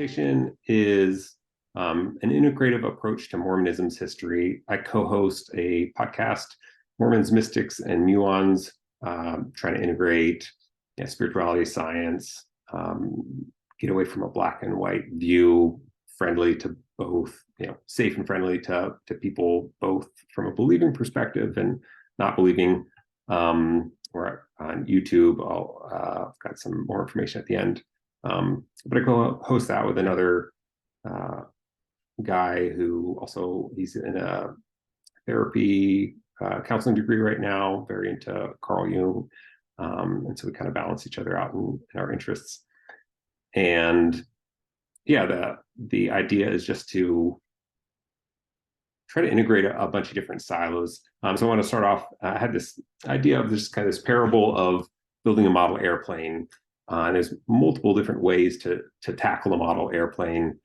Simplification is an integrative approach to Mormonism's history. I co-host a podcast, Mormons, Mystics, and Muons, trying to integrate spirituality, science, get away from a black and white view, friendly to both, safe and friendly to people, both from a believing perspective and not believing. Or on YouTube, I've got some more information at the end. But I co-host that with another guy who also, he's in a therapy counseling degree right now, very into Carl Jung. And so we kind of balance each other out in our interests. And yeah, the idea is just to try to integrate a bunch of different silos. So I want to start off, I had this idea of this parable of building a model airplane. And there's multiple different ways to tackle a model airplane.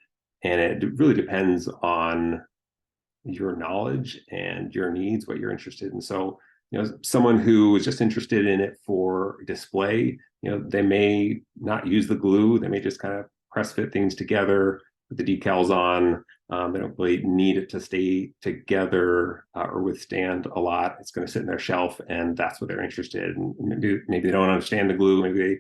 And it really depends on your knowledge and your needs, what you're interested in. So, someone who is just interested in it for display, they may not use the glue. They may just kind of press fit things together, put the decals on. They don't really need it to stay together or withstand a lot. It's going to sit in their shelf, and that's what they're interested in. Maybe they don't understand the glue. Maybe they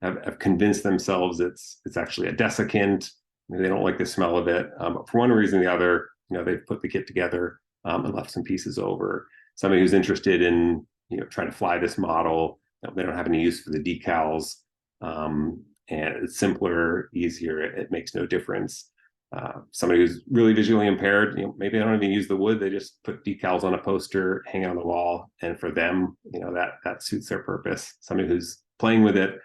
have convinced themselves it's actually a desiccant. Maybe they don't like the smell of it. But for one reason or the other, they've put the kit together and left some pieces over. Somebody who's interested in trying to fly this model, they don't have any use for the decals, and it's simpler, easier. It makes no difference. Somebody who's really visually impaired, maybe they don't even use the wood. They just put decals on a poster, hang on the wall, and for them, that suits their purpose. Somebody who's playing with it,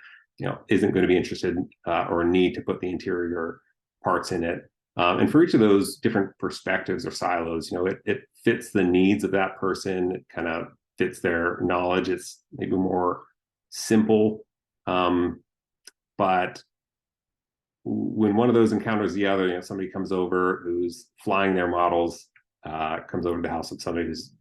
isn't going to be interested or need to put the interior parts in it. And for each of those different perspectives or silos, it fits the needs of that person. It kind of fits their knowledge. It's maybe more simple, but when one of those encounters the other, somebody comes over who's flying their models, comes over to the house with somebody who's,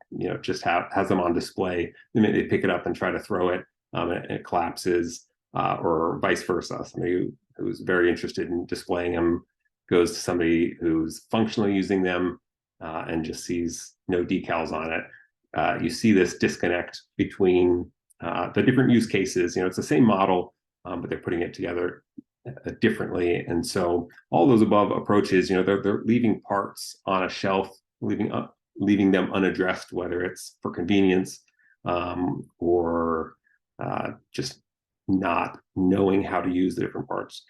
just has them on display. They pick it up and try to throw it, and it collapses, or vice versa. Somebody who's very interested in displaying them goes to somebody who's functionally using them and just sees no decals on it. You see this disconnect between the different use cases. It's the same model, but they're putting it together differently. And so all those above approaches, they're leaving parts on a shelf, leaving them unaddressed, whether it's for convenience or just not knowing how to use the different parts.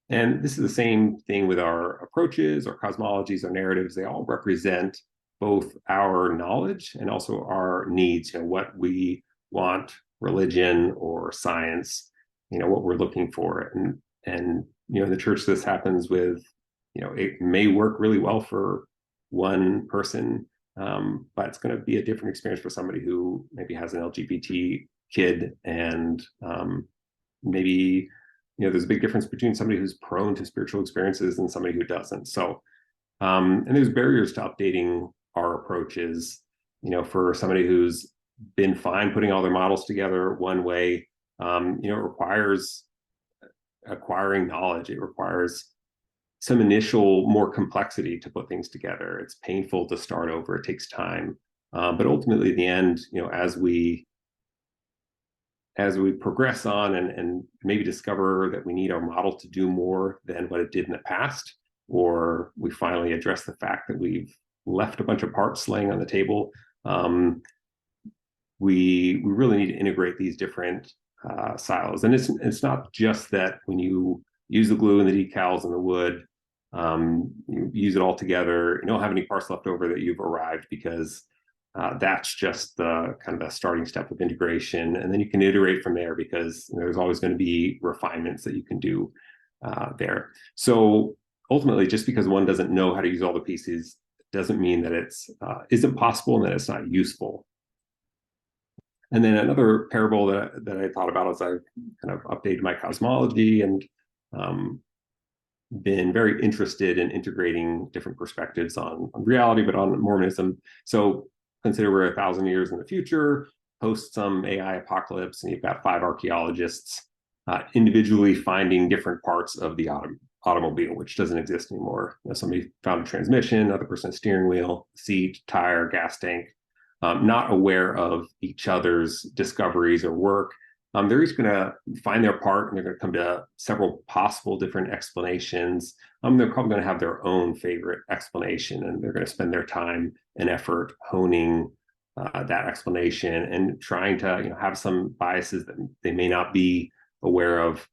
And this is the same thing with our approaches or cosmologies or narratives. They all represent both our knowledge and also our needs, what we want, religion or science, what we're looking for. And in the church, this happens with, it may work really well for one person, but it's going to be a different experience for somebody who maybe has an LGBT kid, and maybe there's a big difference between somebody who's prone to spiritual experiences and somebody who doesn't. So, and there's barriers to updating our approaches. For somebody who's been fine putting all their models together one way, it requires acquiring knowledge. It requires some initial more complexity to put things together. It's painful to start over. It takes time. But ultimately, at the end, as we progress on and maybe discover that we need our model to do more than what it did in the past, or we finally address the fact that we've left a bunch of parts laying on the table, we really need to integrate these different silos. And it's not just that when you use the glue and the decals and the wood, you use it all together, you don't have any parts left over that you've arrived, because that's just the kind of the starting step of integration. And then you can iterate from there, because there's always going to be refinements that you can do there. So ultimately, just because one doesn't know how to use all the pieces doesn't mean that it's isn't possible and that it's not useful. And then another parable that I thought about as I kind of updated my cosmology and been very interested in integrating different perspectives on reality, but on Mormonism. So consider we're 1,000 years in the future, post some AI apocalypse, and you've got 5 archaeologists individually finding different parts of the automobile, which doesn't exist anymore. Somebody found a transmission, another person a steering wheel, seat, tire, gas tank, not aware of each other's discoveries or work. They're each going to find their part, and they're going to come to several possible different explanations. They're probably going to have their own favorite explanation, and they're going to spend their time and effort honing that explanation and trying to have some biases that they may not be aware of,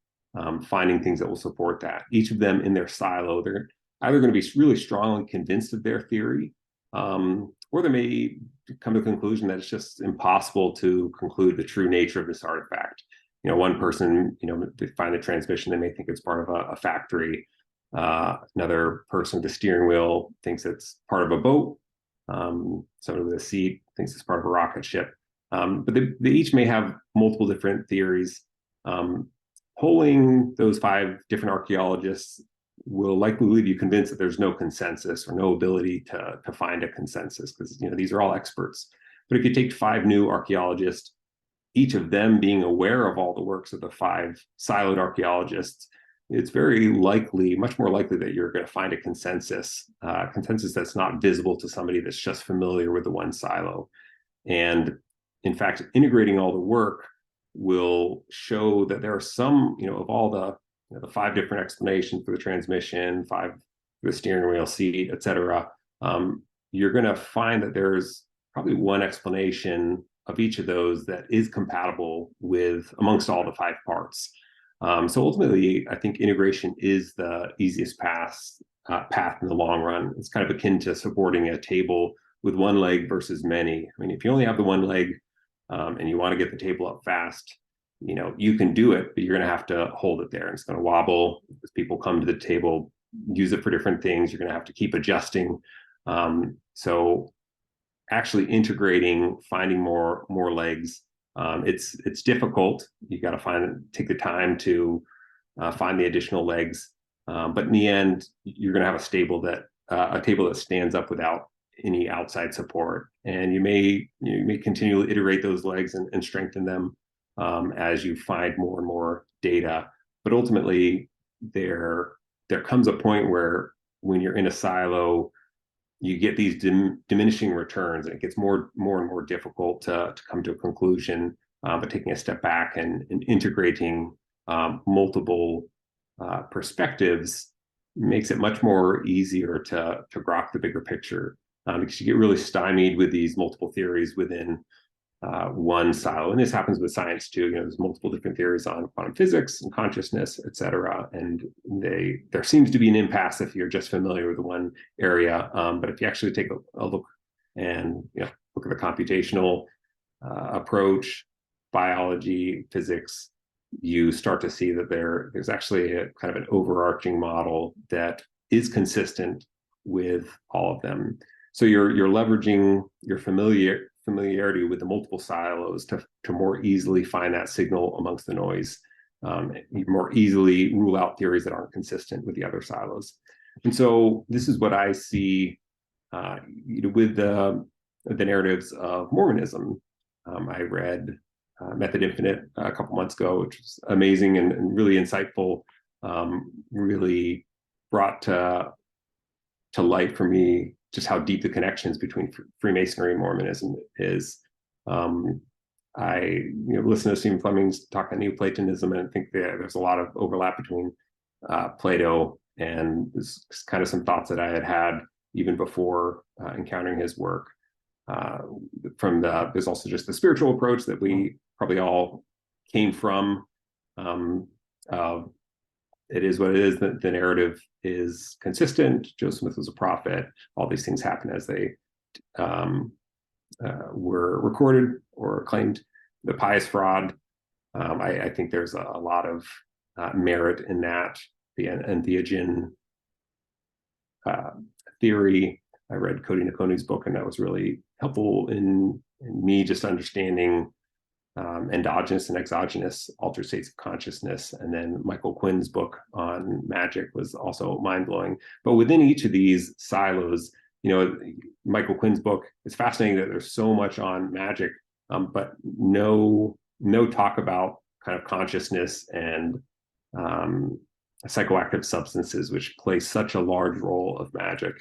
finding things that will support that. Each of them in their silo, they're either going to be really strongly convinced of their theory, or they may come to the conclusion that it's just impossible to conclude the true nature of this artifact. One person, they find the transmission, they may think it's part of a factory. Another person with the steering wheel thinks it's part of a boat. Someone with a seat thinks it's part of a rocket ship. But they each may have multiple different theories. Polling those 5 different archaeologists will likely leave you convinced that there's no consensus or no ability to find a consensus, because these are all experts. But if you take 5 new archaeologists, each of them being aware of all the works of the 5 siloed archaeologists, it's very likely, much more likely, that you're going to find a consensus that's not visible to somebody that's just familiar with the one silo. And in fact, integrating all the work will show that there are some, of all the 5 different explanations for the transmission, 5 for the steering wheel, seat, etc. You're going to find that there's probably one explanation of each of those that is compatible with amongst all the 5 parts. So ultimately, I think integration is the easiest path in the long run. It's kind of akin to supporting a table with one leg versus many. I mean, if you only have the one leg and you want to get the table up fast, you can do it, but you're going to have to hold it there, and it's going to wobble as people come to the table, use it for different things. You're going to have to keep adjusting. So actually integrating, finding more legs, it's difficult. You got to take the time to find the additional legs, but in the end, you're going to have a table that stands up without any outside support, and you may continually iterate those legs and strengthen them as you find more and more data. But ultimately, there comes a point where, when you're in a silo, you get these diminishing returns, and it gets more and more difficult to come to a conclusion. But taking a step back and integrating multiple perspectives makes it much more easier to grok the bigger picture, because you get really stymied with these multiple theories within one silo. And this happens with science too. There's multiple different theories on quantum physics and consciousness, et cetera. And there seems to be an impasse if you're just familiar with one area. But if you actually take a look and look at the computational approach, biology, physics, you start to see that there's actually a kind of an overarching model that is consistent with all of them. So you're leveraging your familiarity with the multiple silos to more easily find that signal amongst the noise. You more easily rule out theories that aren't consistent with the other silos. And so this is what I see with the narratives of Mormonism. I read Method Infinite a couple months ago, which was amazing and really insightful, really brought to light for me just how deep the connections between Freemasonry and Mormonism is. I listen to Stephen Fleming's talk on Neoplatonism, and I think there's a lot of overlap between Plato, and there's kind of some thoughts that I had even before encountering his work. There's also just the spiritual approach that we probably all came from. It is what it is. The narrative is consistent. Joseph Smith was a prophet. All these things happen as they were recorded or claimed. The pious fraud, I think there's a lot of merit in that. The Entheogen theory. I read Cody Nakoni's book, and that was really helpful in me just understanding endogenous and exogenous altered states of consciousness. And then Michael Quinn's book on magic was also mind-blowing. But within each of these silos, Michael Quinn's book, it's fascinating that there's so much on magic, but no talk about kind of consciousness and psychoactive substances, which play such a large role of magic.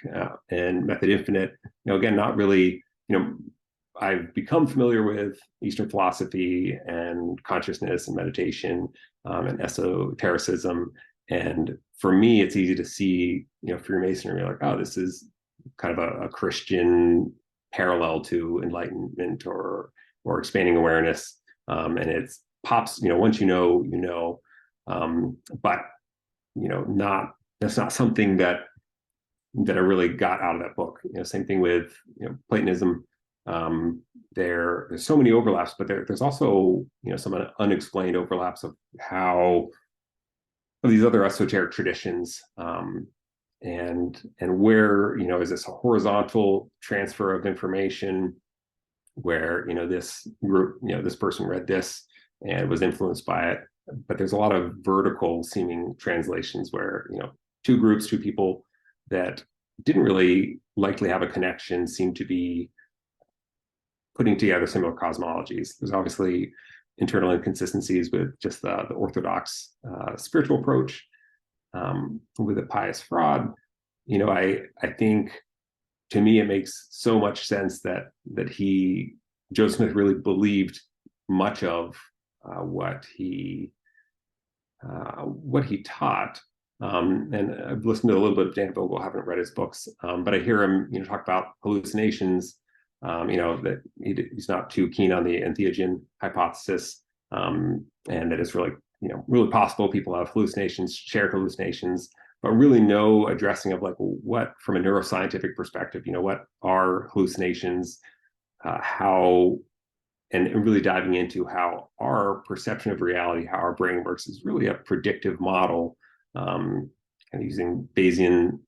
And Method Infinite, again, not really, I've become familiar with Eastern philosophy and consciousness and meditation, and esotericism. And for me, it's easy to see, Freemasonry, like, oh, this is kind of a Christian parallel to enlightenment or expanding awareness. And it's pops, once you know, but that's not something that I really got out of that book. Same thing with Platonism. There's so many overlaps, but there's also some unexplained overlaps of these other esoteric traditions, and where is this a horizontal transfer of information where this group, this person read this and was influenced by it, but there's a lot of vertical seeming translations where two people that didn't really likely have a connection seem to be putting together similar cosmologies. There's obviously internal inconsistencies with just the Orthodox spiritual approach, with a pious fraud. I think, to me, it makes so much sense that Joe Smith really believed much of what he taught. And I've listened to a little bit of Dan Vogel, haven't read his books, but I hear him talk about hallucinations, that he's not too keen on the entheogen hypothesis, and that it's really really possible people have hallucinations, shared hallucinations, but really no addressing of like what, from a neuroscientific perspective, what are hallucinations, how, and really diving into how our perception of reality, how our brain works, is really a predictive model, and using Bayesian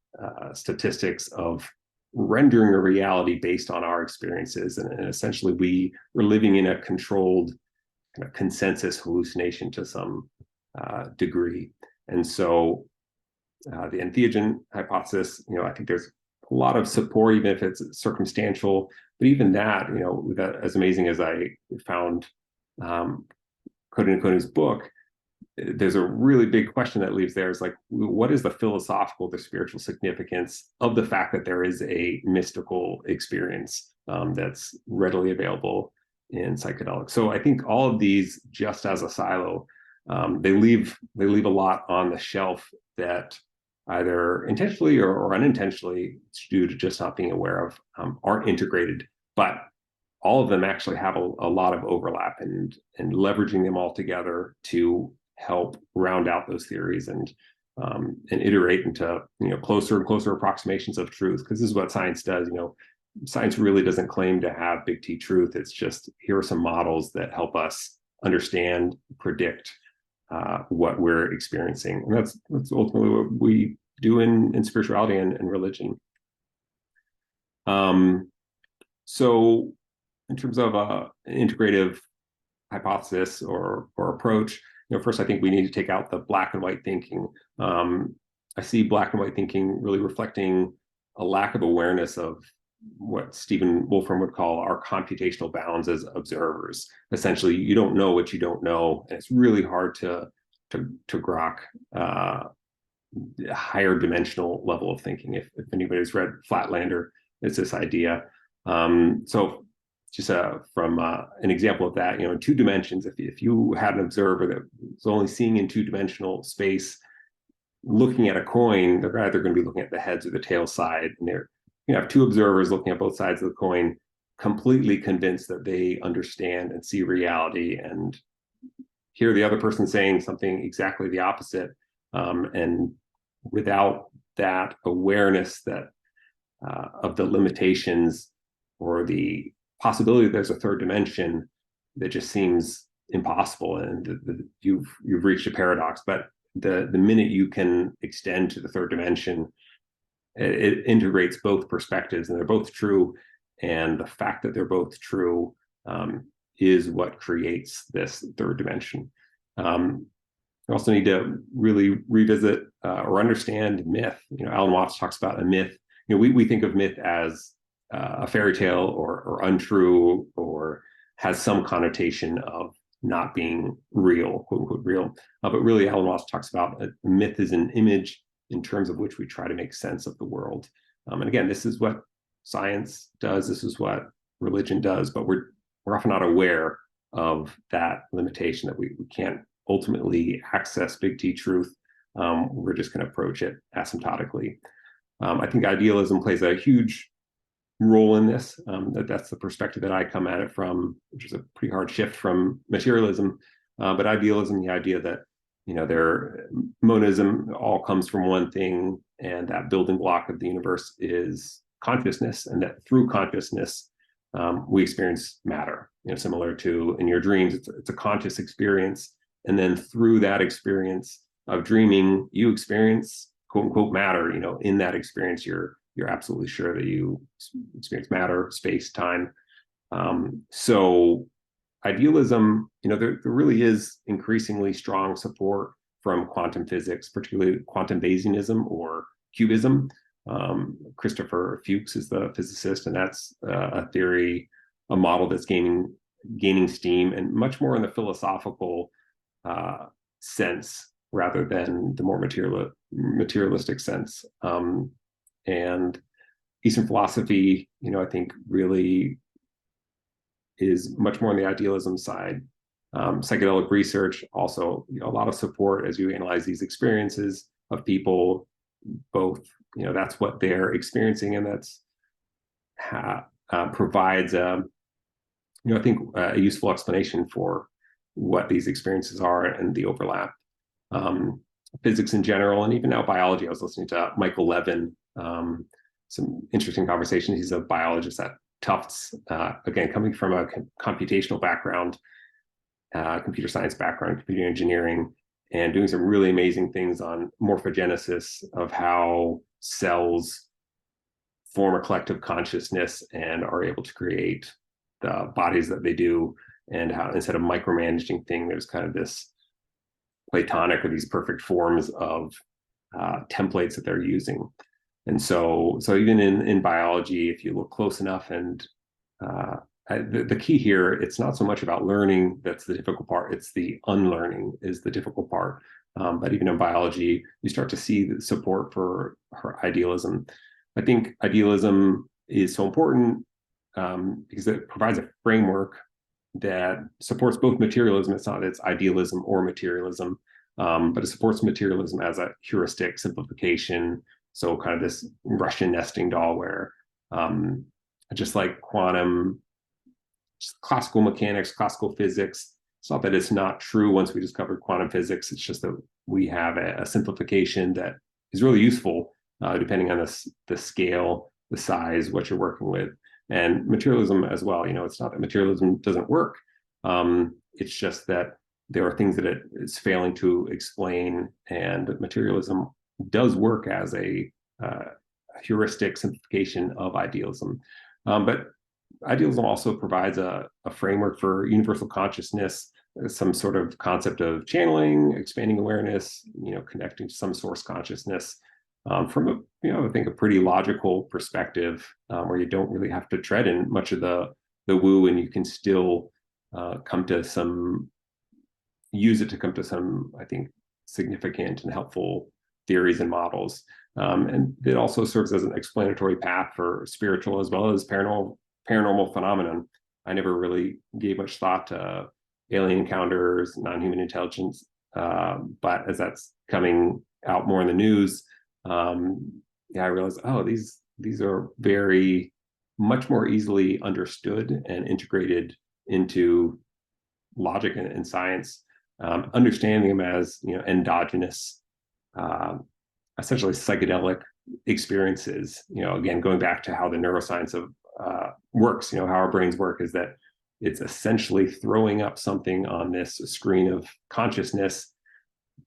statistics of rendering a reality based on our experiences. And essentially we're living in a controlled kind of consensus hallucination to some degree. And so the entheogen hypothesis, I think there's a lot of support, even if it's circumstantial. But even that, as amazing as I found Kodun's book, there's a really big question that leaves there, is like, what is the philosophical, the spiritual significance of the fact that there is a mystical experience that's readily available in psychedelics? So I think all of these, just as a silo, they leave a lot on the shelf that either intentionally or unintentionally, due to just not being aware of, aren't integrated. But all of them actually have a lot of overlap, and leveraging them all together to help round out those theories and iterate into closer and closer approximations of truth. Because this is what science does. Science really doesn't claim to have big T truth. It's just, here are some models that help us understand, predict what we're experiencing. And that's ultimately what we do in spirituality and religion. So in terms of an integrative hypothesis or approach, first, I think we need to take out the black and white thinking. I see black and white thinking really reflecting a lack of awareness of what Stephen Wolfram would call our computational bounds as observers. Essentially, you don't know what you don't know, and it's really hard to grok a higher dimensional level of thinking. If anybody's read Flatlander, it's this idea. So just from an example of that, in two dimensions, if you had an observer that was only seeing in two-dimensional space, looking at a coin, they're either going to be looking at the heads or the tail side, and you have two observers looking at both sides of the coin, completely convinced that they understand and see reality, and hear the other person saying something exactly the opposite, and without that awareness that of the limitations or the possibility that there's a third dimension, that just seems impossible, and you've reached a paradox. But the minute you can extend to the third dimension, it integrates both perspectives, and they're both true. And the fact that they're both true is what creates this third dimension. We also need to really revisit or understand myth. Alan Watts talks about a myth. We think of myth as a fairy tale or untrue, or has some connotation of not being real, quote unquote real. But really, Alan Ross talks about a myth is an image in terms of which we try to make sense of the world. And again, this is what science does. This is what religion does, but we're often not aware of that limitation, that we can't ultimately access big T truth. We're just going to approach it asymptotically. I think idealism plays a huge role in this. That's the perspective that I come at it from, which is a pretty hard shift from materialism. But idealism, the idea that monism all comes from one thing, and that building block of the universe is consciousness, and that through consciousness we experience matter. Similar to in your dreams, it's a conscious experience, and then through that experience of dreaming, you experience quote unquote matter. In that experience, you're absolutely sure that you experience matter, space, time. So idealism, there really is increasingly strong support from quantum physics, particularly quantum Bayesianism or cubism. Christopher Fuchs is the physicist, and that's a theory, a model that's gaining steam, and much more in the philosophical sense rather than the more materialistic sense. And Eastern philosophy, I think really is much more on the idealism side. Psychedelic research, also a lot of support as you analyze these experiences of people, both, that's what they're experiencing, and that's provides, I think, a useful explanation for what these experiences are and the overlap. Physics in general, and even now biology. I was listening to Michael Levin, some interesting conversations. He's a biologist at Tufts, again, coming from a computational background, computer science background, computer engineering, and doing some really amazing things on morphogenesis of how cells form a collective consciousness and are able to create the bodies that they do, and how instead of micromanaging things, there's kind of this Platonic or these perfect forms of templates that they're using. And so even in biology, if you look close enough, and the key here, it's not so much about learning that's the difficult part, it's the unlearning is the difficult part. But even in biology, you start to see the support for idealism. I think idealism is so important because it provides a framework that supports both materialism. It's not that it's idealism or materialism, but it supports materialism as a heuristic simplification. So kind of this Russian nesting doll where just like quantum, just classical mechanics, classical physics, it's not that it's not true once we discovered quantum physics. It's just that we have a simplification that is really useful depending on the scale, the size, what you're working with. And materialism as well, it's not that materialism doesn't work. It's just that there are things that it is failing to explain, and materialism does work as a heuristic simplification of idealism. But idealism also provides a framework for universal consciousness, some sort of concept of channeling, expanding awareness, connecting to some source consciousness. From I think a pretty logical perspective, where you don't really have to tread in much of the woo, and you can still use it to come to some, I think, significant and helpful theories and models. And it also serves as an explanatory path for spiritual as well as paranormal phenomenon. I never really gave much thought to alien encounters, non-human intelligence, but as that's coming out more in the news, I realized, these are very much more easily understood and integrated into logic and science. Understanding them as endogenous, essentially psychedelic experiences. Again, going back to how the neuroscience of works, how our brains work, is that it's essentially throwing up something on this screen of consciousness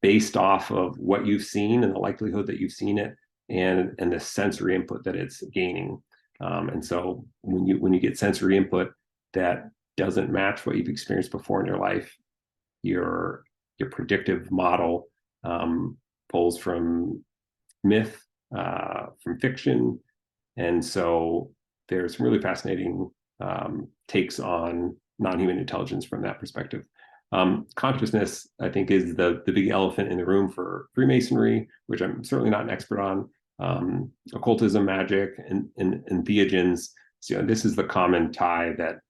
based off of what you've seen and the likelihood that you've seen it, and the sensory input that it's gaining. And so when you get sensory input that doesn't match what you've experienced before in your life, your predictive model pulls from myth, from fiction. And so there's really fascinating takes on non-human intelligence from that perspective. Consciousness, I think, is the big elephant in the room for Freemasonry, which I'm certainly not an expert on. Occultism, magic, and Entheogens. So, this is the common tie that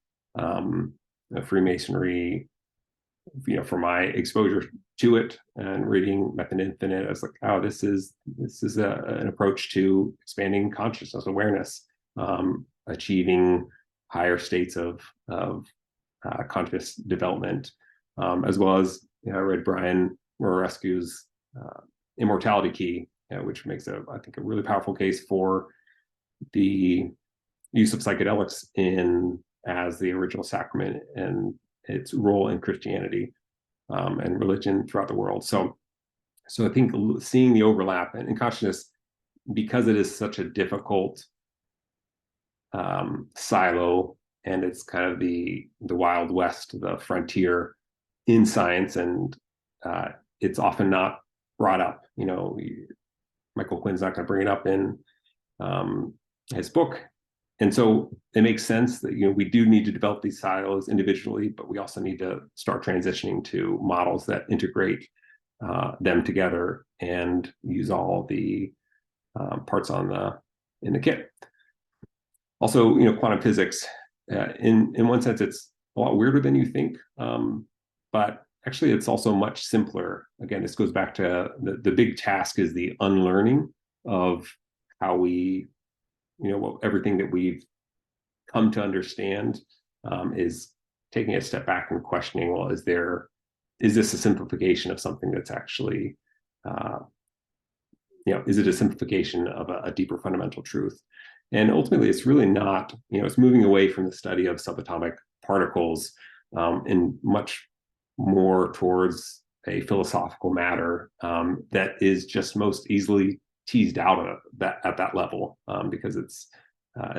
Freemasonry, from my exposure to it and reading Method Infinite, I was like, oh, this is an approach to expanding consciousness awareness, achieving higher states of conscious development, as well as, I read Brian Morescu's Immortality Key, which makes I think a really powerful case for the use of psychedelics as the original sacrament and its role in Christianity and religion throughout the world. So I think seeing the overlap in consciousness, because it is such a difficult silo, and it's kind of the Wild West, the frontier in science, and it's often not brought up. Michael Quinn's not going to bring it up in his book. And so it makes sense that, we do need to develop these silos individually, but we also need to start transitioning to models that integrate them together and use all the parts in the kit. Also, quantum physics, in one sense, it's a lot weirder than you think, but actually it's also much simpler. Again, this goes back to the big task is the unlearning of how we, everything that we've come to understand, is taking a step back and questioning, well, is this a simplification of something that's actually, is it a simplification of a deeper fundamental truth? And ultimately, it's really not, it's moving away from the study of subatomic particles and much more towards a philosophical matter that is just most easily teased out at that level, because it's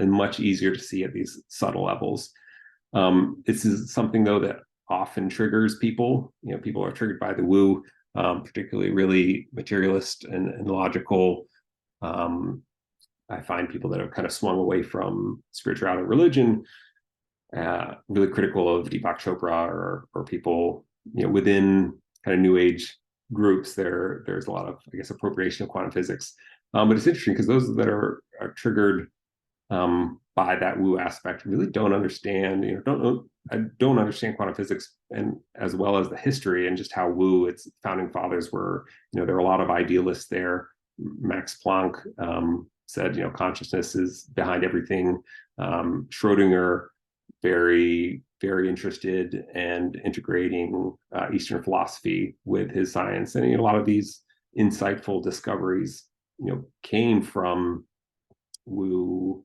much easier to see at these subtle levels. This is something, though, that often triggers people. People are triggered by the woo, particularly really materialist and logical. I find people that have kind of swung away from spirituality and religion, really critical of Deepak Chopra or people, within kind of New Age groups. There's a lot of, I guess, appropriation of quantum physics. But it's interesting because those that are triggered by that woo aspect really don't understand, don't understand quantum physics, and as well as the history and just how woo its founding fathers were. There are a lot of idealists there. Max Planck said, consciousness is behind everything. Schrodinger, very, very interested and integrating Eastern philosophy with his science. And a lot of these insightful discoveries, came from woo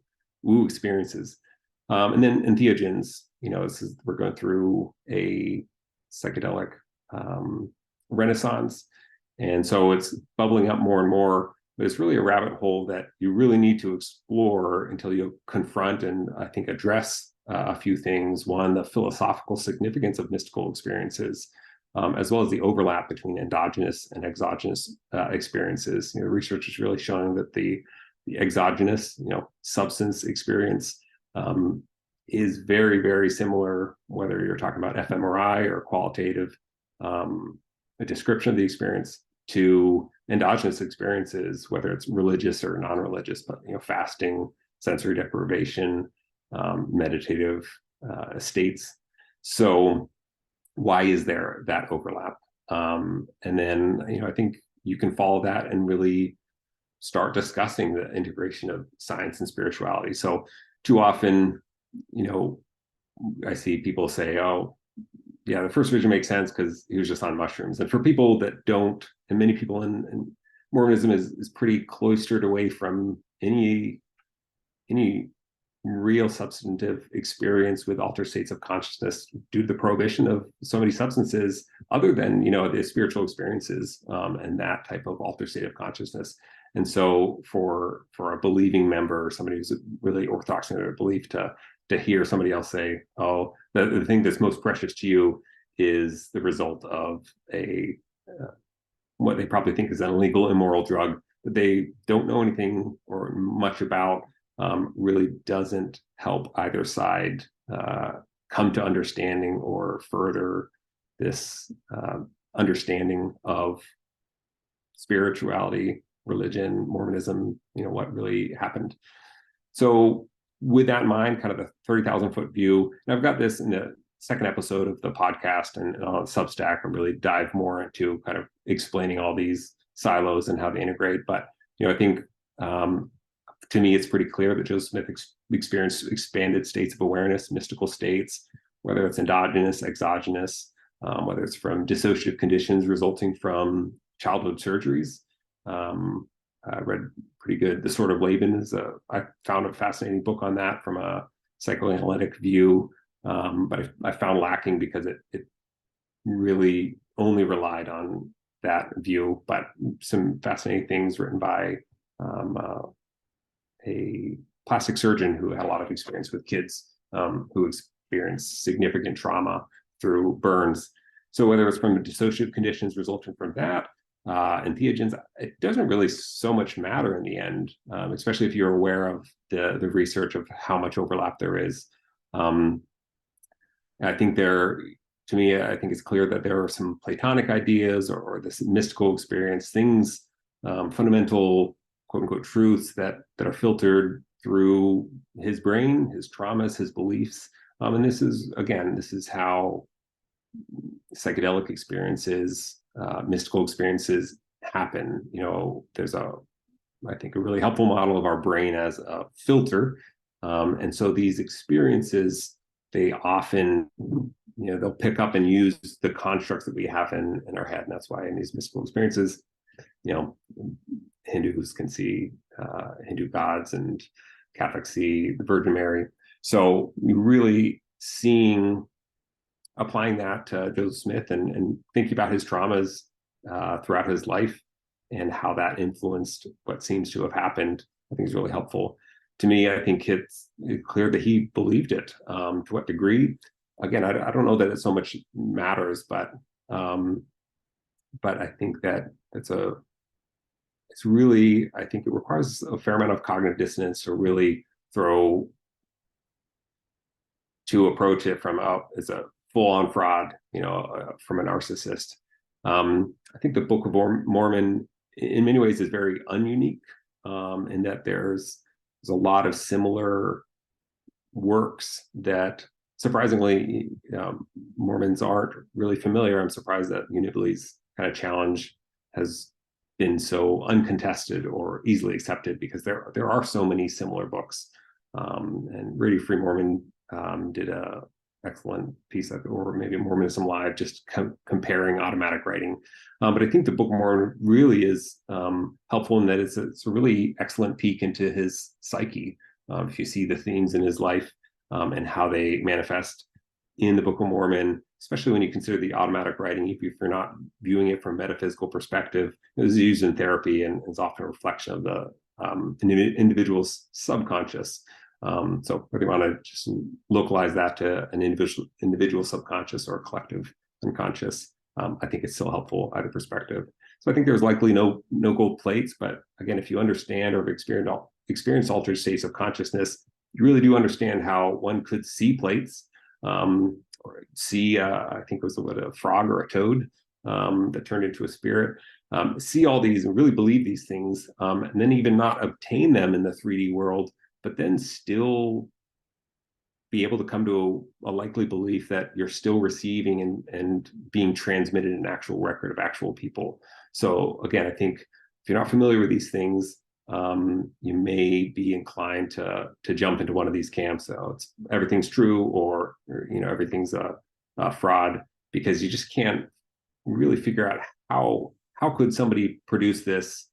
experiences. And then entheogens, we're going through a psychedelic renaissance. And so it's bubbling up more and more, but it's really a rabbit hole that you really need to explore until you confront and, I think, address a few things. One, the philosophical significance of mystical experiences, as well as the overlap between endogenous and exogenous experiences. Research is really showing that the exogenous, substance experience is very, very similar, whether you're talking about fMRI or qualitative a description of the experience, to endogenous experiences, whether it's religious or non-religious, but fasting, sensory deprivation, meditative states. So why is there that overlap? And then I think you can follow that and really start discussing the integration of science and spirituality. So too often, I see people say, oh, yeah, the first vision makes sense because he was just on mushrooms. And for people that don't, and many people in Mormonism is pretty cloistered away from any real substantive experience with altered states of consciousness due to the prohibition of so many substances, other than the spiritual experiences and that type of altered state of consciousness. And so for a believing member, somebody who's really orthodox in their belief, to hear somebody else say, oh, the thing that's most precious to you is the result of what they probably think is an illegal, immoral drug that they don't know anything or much about, really doesn't help either side come to understanding or further this understanding of spirituality, religion, Mormonism, what really happened. So with that in mind, kind of the 30,000-foot view, and I've got this in the second episode of the podcast and on Substack, and really dive more into kind of explaining all these silos and how they integrate. But, I think to me, it's pretty clear that Joseph Smith experienced expanded states of awareness, mystical states, whether it's endogenous, exogenous, whether it's from dissociative conditions resulting from childhood surgeries. I read pretty good. The Sword of Laban I found a fascinating book on that from a psychoanalytic view, but I found lacking because it really only relied on that view. But some fascinating things written by a plastic surgeon who had a lot of experience with kids who experienced significant trauma through burns. So whether it's from dissociative conditions resulting from that, entheogens, it doesn't really so much matter in the end, especially if you're aware of the research of how much overlap there is. I think I think it's clear that there are some Platonic ideas or this mystical experience, things, fundamental quote unquote truths that are filtered through his brain, his traumas, his beliefs. And this is how psychedelic experiences, mystical experiences happen. There's I think a really helpful model of our brain as a filter. And so these experiences, they often, they'll pick up and use the constructs that we have in our head. And that's why in these mystical experiences, Hindus can see Hindu gods and Catholics see the Virgin Mary. So you really applying that to Joseph Smith and thinking about his traumas throughout his life and how that influenced what seems to have happened, I think is really helpful. To me, I think it's clear that he believed it. To what degree? Again, I don't know that it so much matters, but I think that it's really, I think it requires a fair amount of cognitive dissonance to really approach it from as a full-on fraud, from a narcissist. I think the Book of Mormon, in many ways, is very ununique, in that there's a lot of similar works that, surprisingly, Mormons aren't really familiar. I'm surprised that Unibile's kind of challenge has been so uncontested or easily accepted, because there are so many similar books. And Radio Free Mormon did a excellent piece or maybe Mormonism Live, just comparing automatic writing. But I think the Book of Mormon really is helpful in that it's a really excellent peek into his psyche. If you see the themes in his life and how they manifest in the Book of Mormon, especially when you consider the automatic writing, if you're not viewing it from a metaphysical perspective, it is used in therapy and is often a reflection of the individual's subconscious. So whether you want to just localize that to an individual subconscious or a collective unconscious, I think it's still helpful either perspective. So I think there's likely no gold plates, but again, if you understand or have experienced altered states of consciousness, you really do understand how one could see plates, or see, I think it was a frog or a toad that turned into a spirit, see all these and really believe these things, and then even not obtain them in the 3D world, but then still be able to come to a likely belief that you're still receiving and being transmitted an actual record of actual people. So again, I think if you're not familiar with these things, you may be inclined to jump into one of these camps. So everything's true, or everything's a fraud, because you just can't really figure out how could somebody produce this,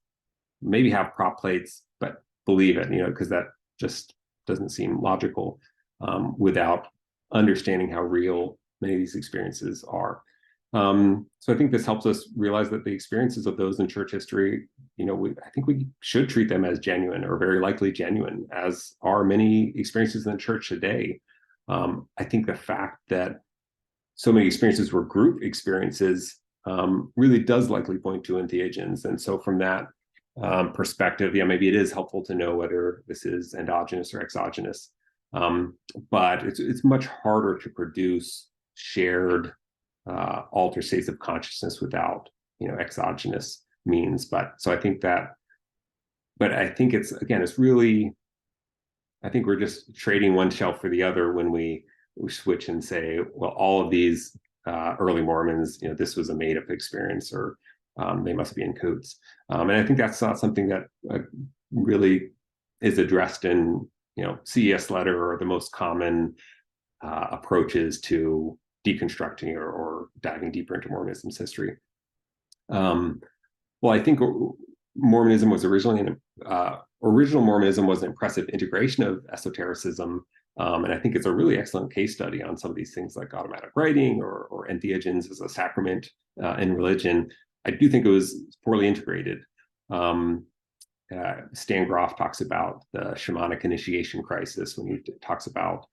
maybe have prop plates, but believe it, because that just doesn't seem logical without understanding how real many of these experiences are. So I think this helps us realize that the experiences of those in church history, I think we should treat them as genuine, or very likely genuine, as are many experiences in the church today. I think the fact that so many experiences were group experiences really does likely point to entheogens. And so from that perspective, maybe it is helpful to know whether this is endogenous or exogenous. But it's much harder to produce shared alter states of consciousness without, exogenous means. But so I think that, but I think it's really, I think we're just trading one shelf for the other when we switch and say, well, all of these early Mormons, this was a made-up experience, or they must be in cahoots. And I think that's not something that really is addressed in, CES letter or the most common approaches to deconstructing or diving deeper into Mormonism's history. Well, I think Mormonism was originally original Mormonism was an impressive integration of esotericism. And I think it's a really excellent case study on some of these things like automatic writing or entheogens as a sacrament in religion. I do think it was poorly integrated. Stan Groff talks about the shamanic initiation crisis when he talks about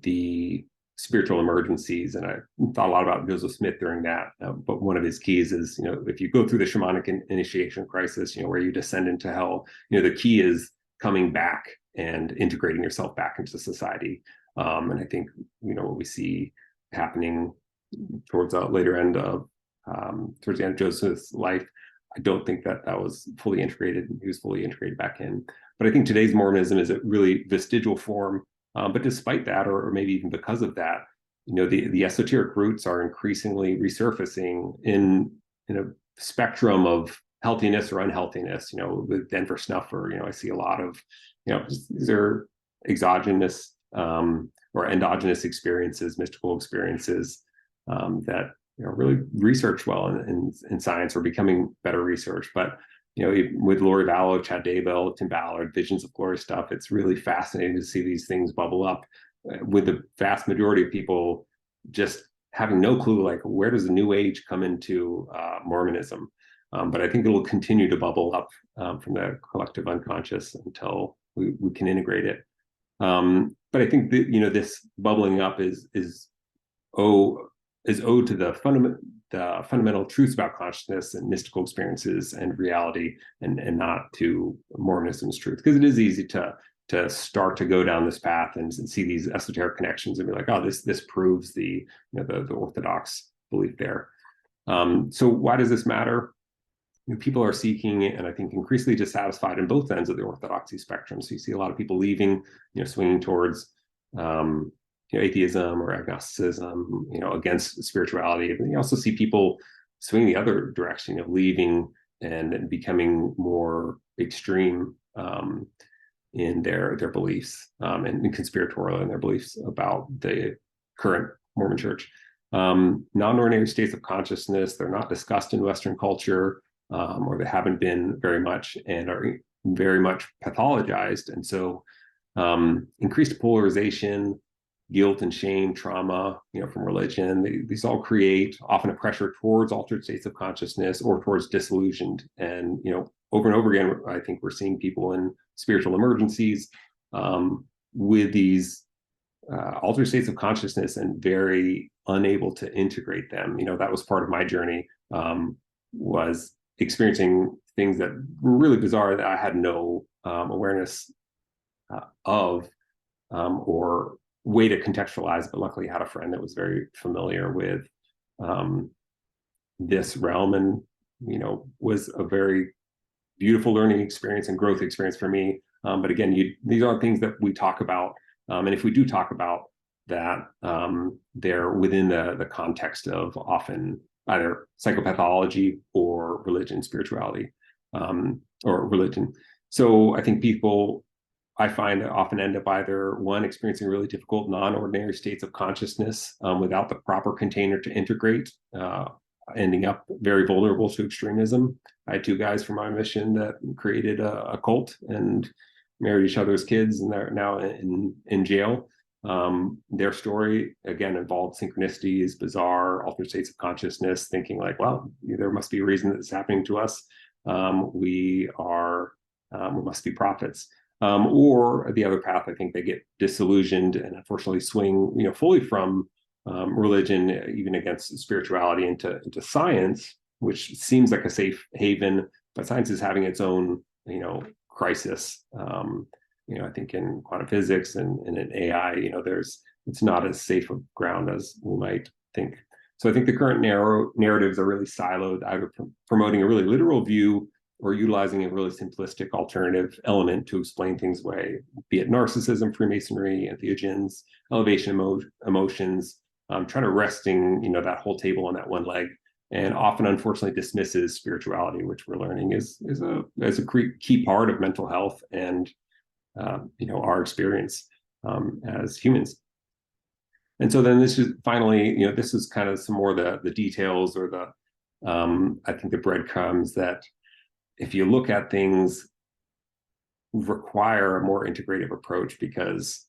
the spiritual emergencies, and I thought a lot about Joseph Smith during that. But one of his keys is, if you go through the shamanic initiation crisis, where you descend into hell, the key is coming back and integrating yourself back into society. And I think, what we see happening towards the later end of towards the end of Joseph's life, I don't think that was fully integrated. He was fully integrated back in. But I think today's Mormonism is a really vestigial form. But despite that, or maybe even because of that, the esoteric roots are increasingly resurfacing in a spectrum of healthiness or unhealthiness. With Denver Snuffer, I see a lot of, these are exogenous or endogenous experiences, mystical experiences that really researched well in science, or becoming better research. But with Lori Vallow, Chad Daybell, Tim Ballard, Visions of Glory stuff, it's really fascinating to see these things bubble up, with the vast majority of people just having no clue, like, where does the New Age come into Mormonism? But I think it will continue to bubble up from the collective unconscious until we can integrate it. But I think that, this bubbling up is owed to the fundamental truths about consciousness and mystical experiences and reality, and not to Mormonism's truth. Because it is easy to start to go down this path and see these esoteric connections and be like, oh, this proves the Orthodox belief there. So why does this matter? People are seeking, and I think increasingly dissatisfied in both ends of the Orthodoxy spectrum. So you see a lot of people leaving, swinging towards atheism or agnosticism, against spirituality. And you also see people swinging the other direction, leaving and becoming more extreme in their beliefs, and conspiratorial in their beliefs about the current Mormon Church. Non-ordinary states of consciousness, they're not discussed in Western culture, or they haven't been very much, and are very much pathologized. And so increased polarization, guilt and shame, trauma, from religion, these all create often a pressure towards altered states of consciousness or towards disillusioned. And, over and over again, I think we're seeing people in spiritual emergencies with these altered states of consciousness and very unable to integrate them. That was part of my journey, was experiencing things that were really bizarre that I had no awareness of, or way to contextualize, but luckily I had a friend that was very familiar with this realm, and was a very beautiful learning experience and growth experience for me. But again, these are things that we talk about, and if we do talk about that, they're within the context of often either psychopathology or religion, spirituality, or religion. So I think people, I find, often end up either, one, experiencing really difficult non-ordinary states of consciousness without the proper container to integrate, ending up very vulnerable to extremism. I had two guys from my mission that created a cult and married each other's kids, and they're now in jail. Their story, again, involved synchronicities, bizarre, altered states of consciousness, thinking like, well, there must be a reason that it's happening to us. We must be prophets. Or the other path, I think they get disillusioned and unfortunately swing, fully from religion, even against spirituality, into science, which seems like a safe haven, but science is having its own, crisis. I think in quantum physics and in AI, it's not as safe a ground as we might think. So I think the current narratives are really siloed, either promoting a really literal view or utilizing a really simplistic alternative element to explain things away, be it narcissism, Freemasonry, Entheogens, elevation emotions, trying to resting, that whole table on that one leg, and often, unfortunately, dismisses spirituality, which we're learning is a key part of mental health and our experience as humans. And so then this is finally, this is kind of some more the details or I think the breadcrumbs that, if you look at things, require a more integrative approach, because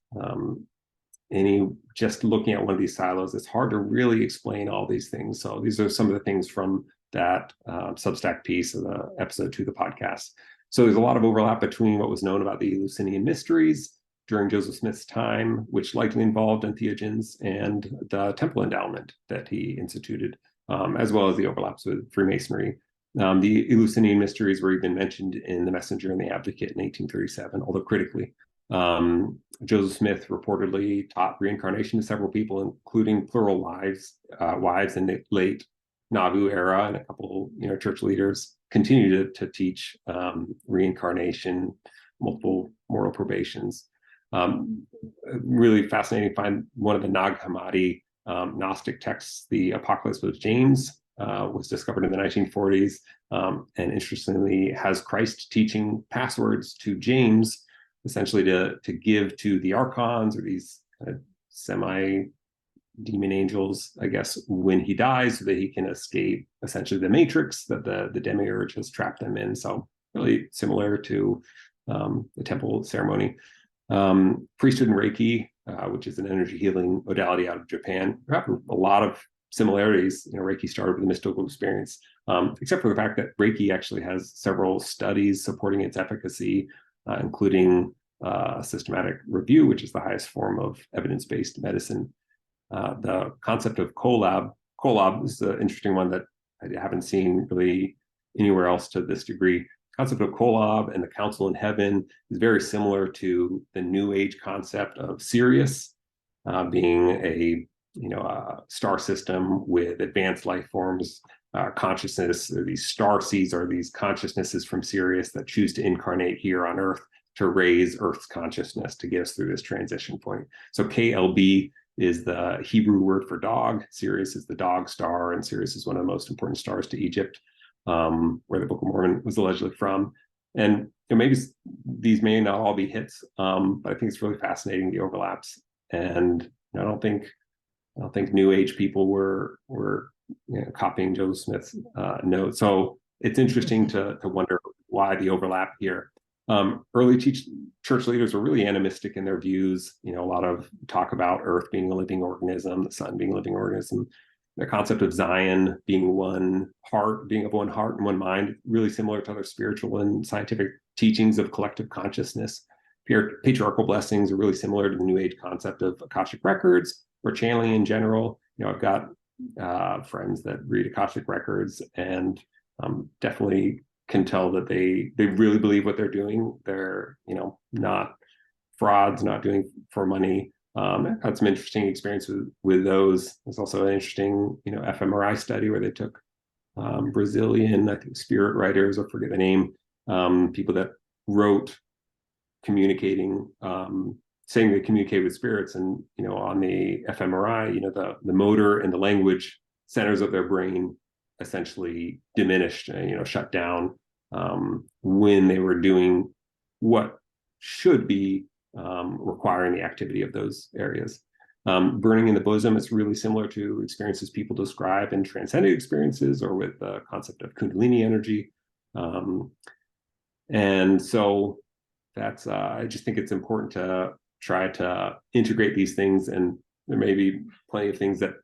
just looking at one of these silos, it's hard to really explain all these things. So these are some of the things from that Substack piece of the episode 2 of the podcast. So there's a lot of overlap between what was known about the Eleusinian mysteries during Joseph Smith's time, which likely involved Entheogens, and the temple endowment that he instituted, as well as the overlaps with Freemasonry. The Eleusinian mysteries were even mentioned in The Messenger and the Advocate in 1837, although critically. Joseph Smith reportedly taught reincarnation to several people, including plural wives in the late Nauvoo era, and a couple church leaders continue to teach reincarnation, multiple moral probations. Really fascinating to find one of the Nag Hammadi Gnostic texts, the Apocalypse of James, was discovered in the 1940s, and interestingly has Christ teaching passwords to James, essentially to give to the archons, or these semi-demon angels, I guess, when he dies, so that he can escape essentially the matrix that the demiurge has trapped them in. So really similar to the temple ceremony. Priesthood and Reiki, which is an energy healing modality out of Japan, have a lot of similarities. Reiki started with a mystical experience, except for the fact that Reiki actually has several studies supporting its efficacy, including systematic review, which is the highest form of evidence-based medicine. The concept of Kolob is an interesting one that I haven't seen really anywhere else to this degree. Concept of Kolob and the Council in Heaven is very similar to the New Age concept of Sirius, being a star system with advanced life forms, consciousness. These star seeds are these consciousnesses from Sirius that choose to incarnate here on Earth to raise Earth's consciousness to get us through this transition point. So KLB is the Hebrew word for dog. Sirius is the dog star, and Sirius is one of the most important stars to Egypt, where the Book of Mormon was allegedly from. And maybe these may not all be hits, but I think it's really fascinating, the overlaps. And I don't think New Age people were copying Joseph Smith's notes. So it's interesting to wonder why the overlap here. Early church leaders were really animistic in their views. A lot of talk about Earth being a living organism, the sun being a living organism. The concept of Zion being one heart, being of one heart and one mind, really similar to other spiritual and scientific teachings of collective consciousness. Patriarchal blessings are really similar to the New Age concept of Akashic records or channeling in general. I've got friends that read Akashic records and definitely can tell that they really believe what they're doing. They're not frauds, not doing for money. I've had some interesting experience with those. There's also an interesting fMRI study where they took Brazilian, I think, spirit writers, I forget the name, people that wrote communicating, saying they communicate with spirits, and on the fMRI, the motor and the language centers of their brain essentially diminished, shut down when they were doing what should be requiring the activity of those areas. Burning in the bosom is really similar to experiences people describe in transcendent experiences or with the concept of Kundalini energy. And so that's, I just think it's important to try to integrate these things. And there may be plenty of things that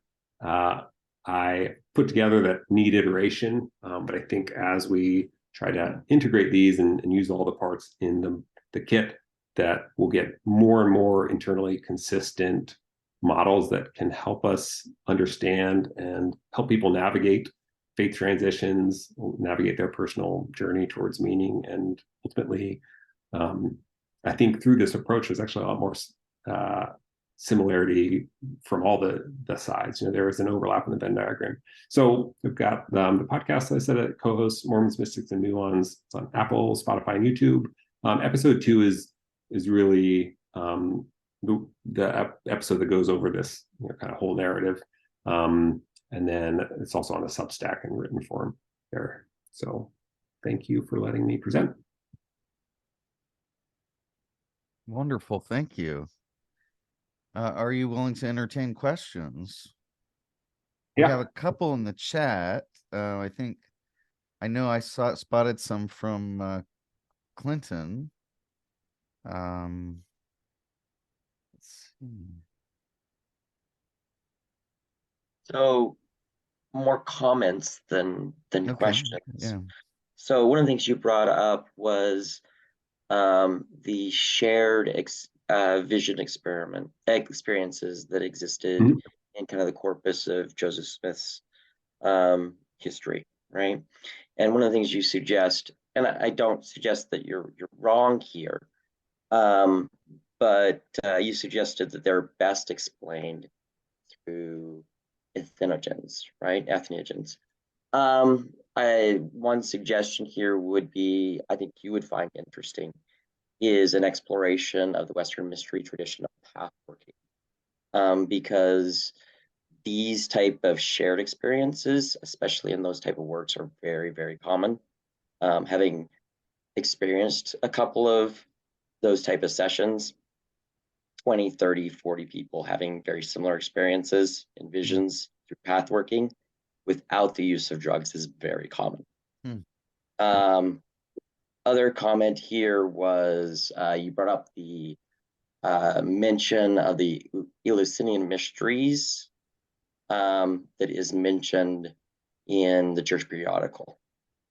I put together that need iteration. But I think as we try to integrate these and use all the parts in the kit, that we'll get more and more internally consistent models that can help us understand and help people navigate faith transitions, navigate their personal journey towards meaning. And ultimately, I think through this approach, there's actually a lot more similarity from all the sides. There is an overlap in the Venn diagram. So we've got the podcast, I said, it co-hosts Mormons, Mystics, and Muons. It's on Apple, Spotify, and YouTube. Episode 2 is really the episode that goes over this kind of whole narrative. And then it's also on a Substack in written form there. So thank you for letting me present. Wonderful. Thank you. Are you willing to entertain questions? We have a couple in the chat. I know I spotted some from Clinton. Let's see. So more comments than questions. Yeah. So one of the things you brought up was the shared vision experiences that existed in kind of the corpus of Joseph Smith's history, right? And one of the things you suggest, and I don't suggest that you're wrong here, but you suggested that they're best explained through Entheogens, right? Entheogens. One suggestion here would be, I think you would find interesting, is an exploration of the Western mystery tradition of path working, because these type of shared experiences, especially in those type of works, are very, very common. Having experienced a couple of those type of sessions, 20, 30, 40 people having very similar experiences and visions through path working without the use of drugs is very common. Other comment here was you brought up the mention of the Eleusinian mysteries that is mentioned in the church periodical.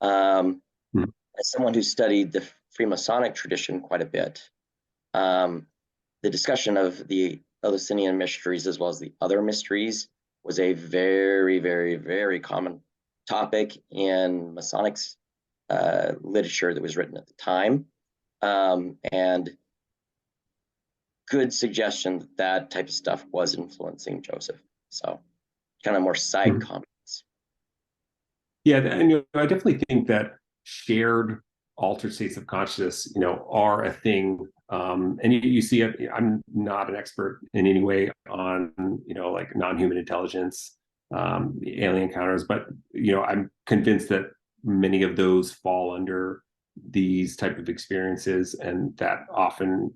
As someone who studied the Freemasonic tradition quite a bit, the discussion of the Eleusinian mysteries as well as the other mysteries was a very, very, very common topic in Masonic literature that was written at the time, and good suggestion that that type of stuff was influencing Joseph. So kind of more side comments. Yeah, and I definitely think that shared altered states of consciousness, are a thing. And you see it. I'm not an expert in any way on, like non-human intelligence, alien encounters, but I'm convinced that many of those fall under these type of experiences, and that often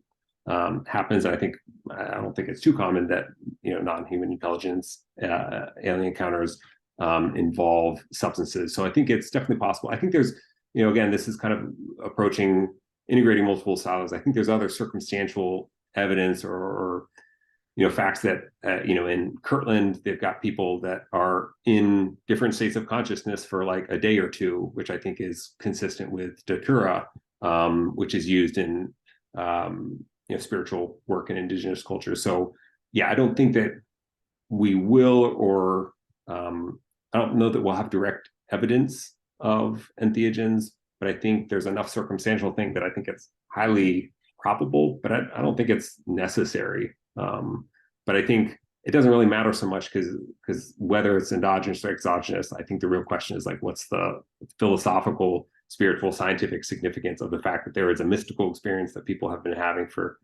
happens. I don't think it's too common that non-human intelligence, alien encounters involve substances. So I think it's definitely possible. I think there's, again, this is kind of approaching integrating multiple styles. I think there's other circumstantial evidence or facts that, in Kirtland, they've got people that are in different states of consciousness for like a day or two, which I think is consistent with Datura, which is used in, spiritual work in indigenous cultures. So yeah, I don't think that we will, or I don't know that we'll have direct evidence of entheogens, but I think there's enough circumstantial thing that I think it's highly probable, but I don't think it's necessary. But I think it doesn't really matter so much because whether it's endogenous or exogenous, I think the real question is like, what's the philosophical, spiritual, scientific significance of the fact that there is a mystical experience that people have been having for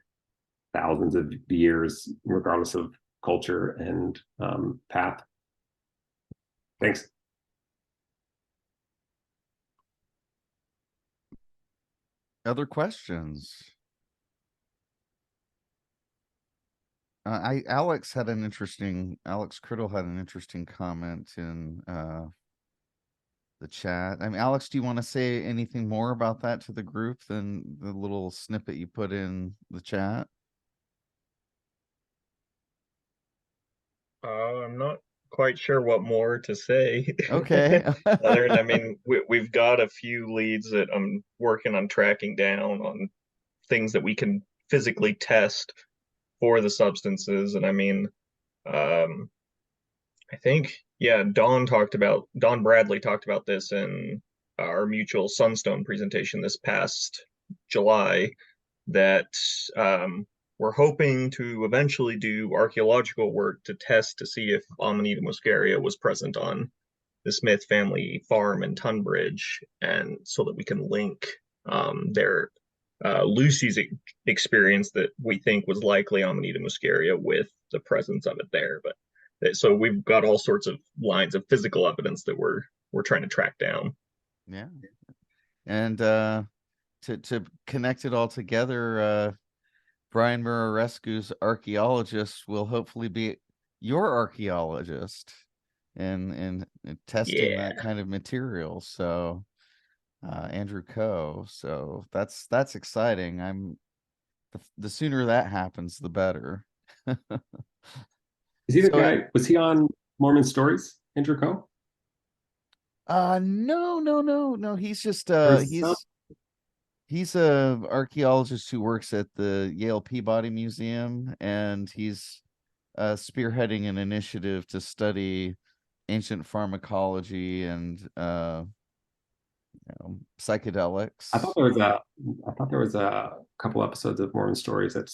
thousands of years, regardless of culture and path. Thanks. Other questions? Alex Criddle had an interesting comment in the chat. I mean, Alex, do you want to say anything more about that to the group than the little snippet you put in the chat? I'm not quite sure what more to say. Okay. Other than, I mean, we've got a few leads that I'm working on tracking down on things that we can physically test for the substances. And I mean, I think, yeah, Don Bradley talked about this in our mutual Sunstone presentation this past July, that we're hoping to eventually do archaeological work to test to see if Amanita muscaria was present on the Smith family farm in Tunbridge, and so that we can link their Lucy's experience that we think was likely Amanita muscaria with the presence of it there. But so we've got all sorts of lines of physical evidence that we're trying to track down. Yeah. And to connect it all together, Brian Murarescu's Archeologist will hopefully be your archaeologist in testing that kind of material. So Andrew Coe. So that's exciting. The sooner that happens, the better. Is he the guy? Was he on Mormon Stories, Andrew Coe? No. He's just he's a archaeologist who works at the Yale Peabody Museum, and he's spearheading an initiative to study ancient pharmacology and psychedelics. I thought there was a couple episodes of Mormon Stories that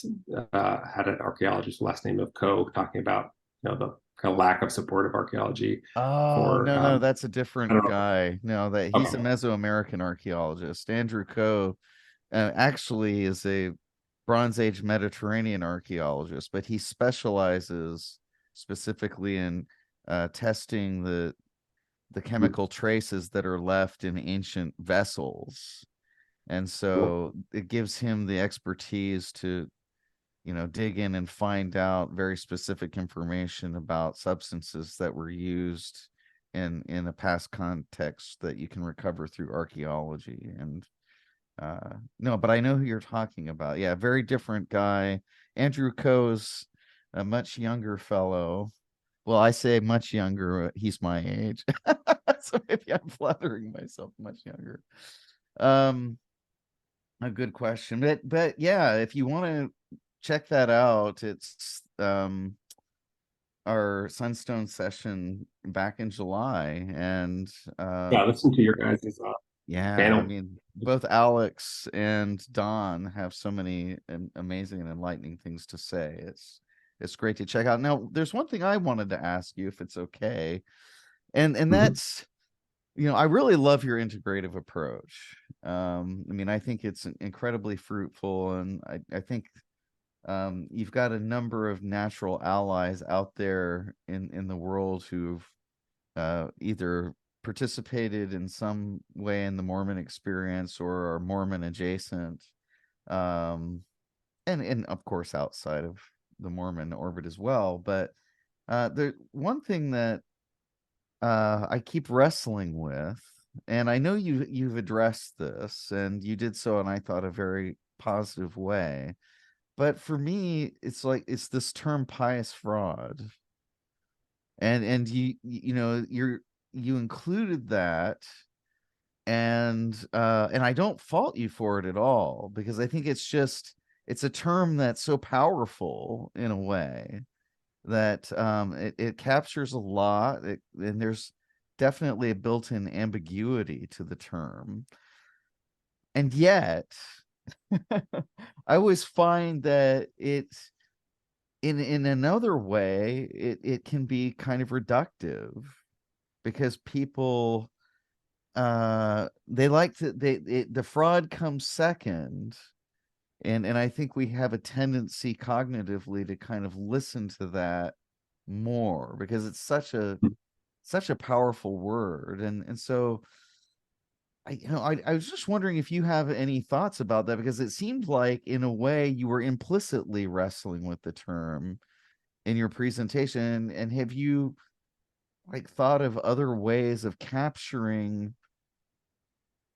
had an archaeologist, last name of Coe, talking about the kind of lack of support of archaeology. No, that's a different guy. No, that he's a Mesoamerican archaeologist. Andrew Coe actually is a Bronze Age Mediterranean archaeologist, but he specializes specifically in testing the chemical traces that are left in ancient vessels. And so it gives him the expertise to dig in and find out very specific information about substances that were used in a past context that you can recover through archaeology. And no, but I know who you're talking about. Yeah, very different guy. Andrew Coe's a much younger fellow. Well, I say much younger. He's my age. So maybe I'm flattering myself, much younger. A good question. But yeah, if you want to check that out, it's our Sunstone session back in July. And listen to your guys' panel. I mean, both Alex and Don have so many amazing and enlightening things to say. It's great to check out. Now, there's one thing I wanted to ask you, if it's okay, and that's, I really love your integrative approach. I mean, I think it's incredibly fruitful, and I think you've got a number of natural allies out there in the world who've either participated in some way in the Mormon experience or are Mormon adjacent, and of course outside of the Mormon orbit as well. But the one thing that I keep wrestling with, and I know you've addressed this, and you did so, and I thought a very positive way. But for me, it's this term pious fraud, and you included that, and I don't fault you for it at all, because I think it's a term that's so powerful in a way that it captures a lot, and there's definitely a built-in ambiguity to the term. And yet I always find that it's in another way it can be kind of reductive, because people the fraud comes second, and I think we have a tendency cognitively to kind of listen to that more, because it's such a powerful word. And so I was just wondering if you have any thoughts about that, because it seemed like in a way you were implicitly wrestling with the term in your presentation. And have you thought of other ways of capturing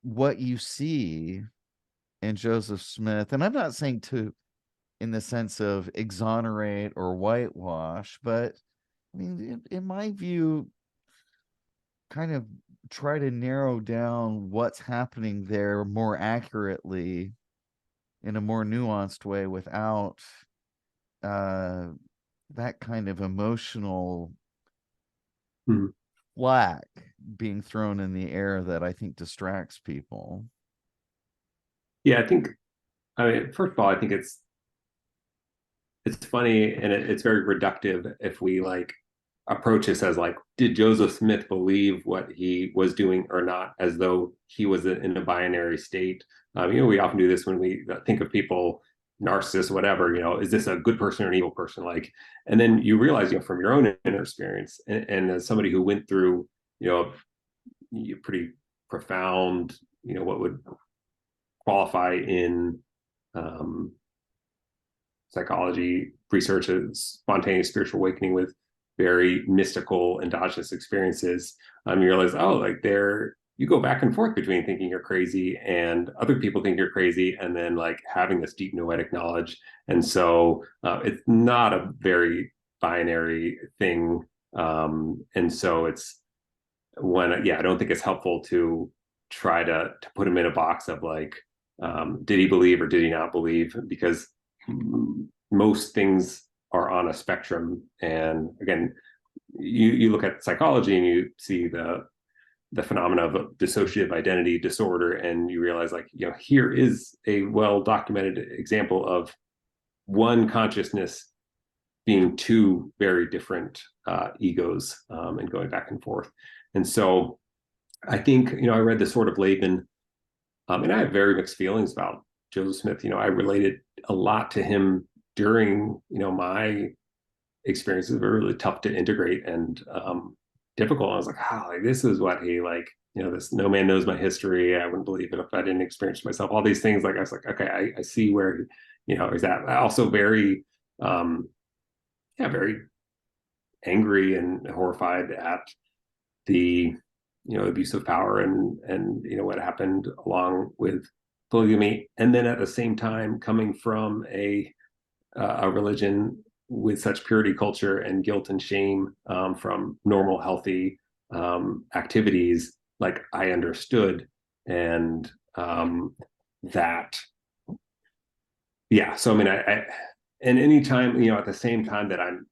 what you see in Joseph Smith? And I'm not saying in the sense of exonerate or whitewash, but I mean, in my view, kind of try to narrow down what's happening there more accurately in a more nuanced way, without that kind of emotional flack being thrown in the air that I think distracts people. Yeah, first of all, I think it's it's funny, and it's very reductive if we like approach this as like, did Joseph Smith believe what he was doing or not, as though he was in a binary state. We often do this when we think of people, narcissists, whatever, is this a good person or an evil person? Like, and then you realize, from your own inner experience, and as somebody who went through, pretty profound, what would qualify in psychology research as spontaneous spiritual awakening with very mystical endogenous experiences, you realize, like you go back and forth between thinking you're crazy and other people think you're crazy, and then like having this deep noetic knowledge. And so it's not a very binary thing. And so it's I don't think it's helpful to try to put him in a box of like, did he believe or did he not believe? Because most things are on a spectrum. And again, you look at psychology and you see the phenomena of dissociative identity disorder, and you realize like, here is a well-documented example of one consciousness being two very different egos, and going back and forth. And so I think, I read the Sword of Laban, and I have very mixed feelings about Joseph Smith. I related a lot to him during, my experiences were really tough to integrate and difficult. I was like, like this is what he like, this no man knows my history. I wouldn't believe it if I didn't experience it myself. All these things, like I was like, okay, I see where, is that also very, very angry and horrified at the, abuse of power and what happened along with polygamy. And then at the same time, coming from a religion with such purity culture and guilt and shame, from normal, healthy activities, like I understood. And that, so I mean, I and anytime, at the same time that I'm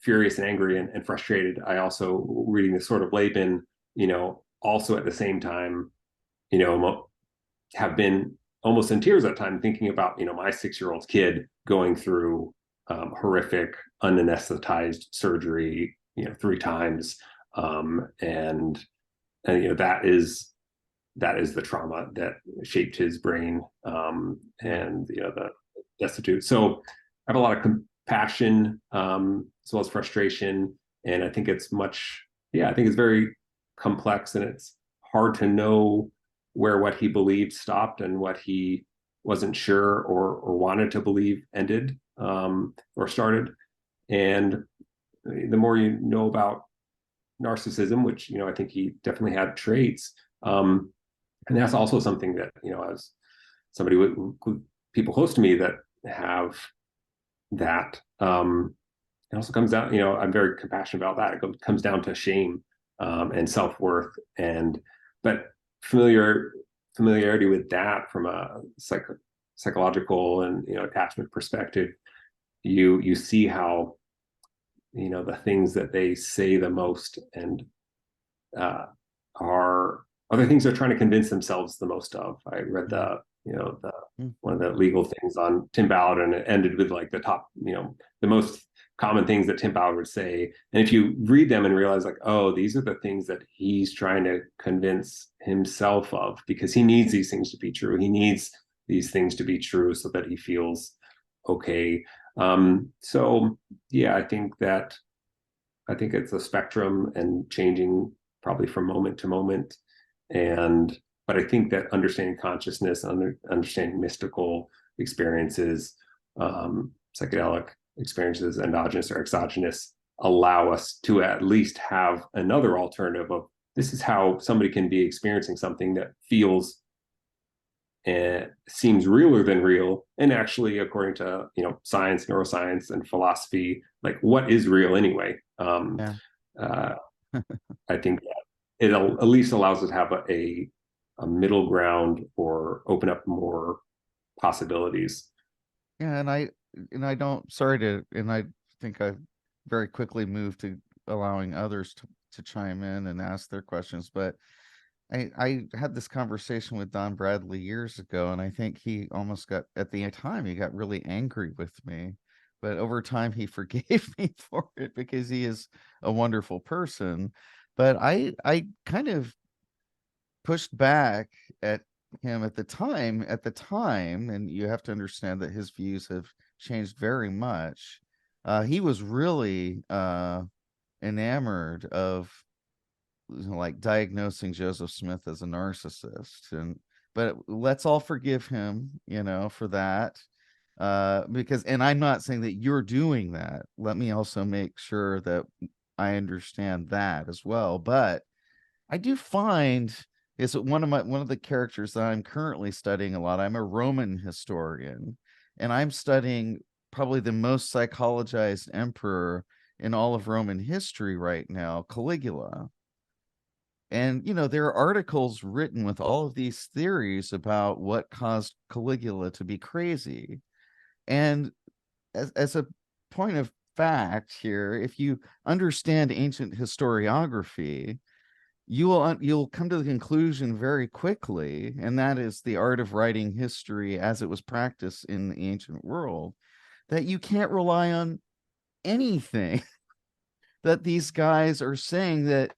furious and angry and frustrated, I also, reading the Sword of Laban, also at the same time, have been almost in tears at time thinking about, my 6-year-old kid going through horrific unanesthetized surgery, 3 times. And that is the trauma that shaped his brain, and, the destitute. So I have a lot of compassion, as well as frustration. And I think it's I think it's very complex, and it's hard to know where what he believed stopped and what he wasn't sure or wanted to believe ended, or started. And the more you know about narcissism, which, I think he definitely had traits, and that's also something that, as somebody with people close to me that have that, it also comes down, I'm very compassionate about that. It comes down to shame, and self-worth, but familiarity with that from a psychological and, attachment perspective. You see how, the things that they say the most and are other things they're trying to convince themselves the most of. I read one of the legal things on Tim Ballard, and it ended with like the top, the most common things that Tim Ballard would say. And if you read them and realize like, these are the things that he's trying to convince himself of, because he needs these things to be true. He needs these things to be true so that he feels okay. So yeah, I think it's a spectrum and changing probably from moment to moment. But I think that understanding consciousness, understanding mystical experiences, psychedelic experiences, endogenous or exogenous, allow us to at least have another alternative of, this is how somebody can be experiencing something that feels and seems realer than real. And actually, according to, science, neuroscience, and philosophy, like, what is real anyway? I think that it at least allows us to have a middle ground or open up more possibilities. Yeah, and I think I very quickly moved to allowing others to chime in and ask their questions. But I had this conversation with Don Bradley years ago, and I think he almost got, at the time, he got really angry with me but over time he forgave me for it because he is a wonderful person. But I kind of pushed back at him at the time, and you have to understand that his views have changed very much. He was really enamored of, like, diagnosing Joseph Smith as a narcissist, but let's all forgive him, for that. Because, and I'm not saying that you're doing that. Let me also make sure that I understand that as well. But I do find is one of the characters that I'm currently studying a lot. I'm a Roman historian, and I'm studying probably the most psychologized emperor in all of Roman history right now, Caligula. And, there are articles written with all of these theories about what caused Caligula to be crazy. And as a point of fact here, if you understand ancient historiography, you'll come to the conclusion very quickly, and that is the art of writing history as it was practiced in the ancient world, that you can't rely on anything that these guys are saying, that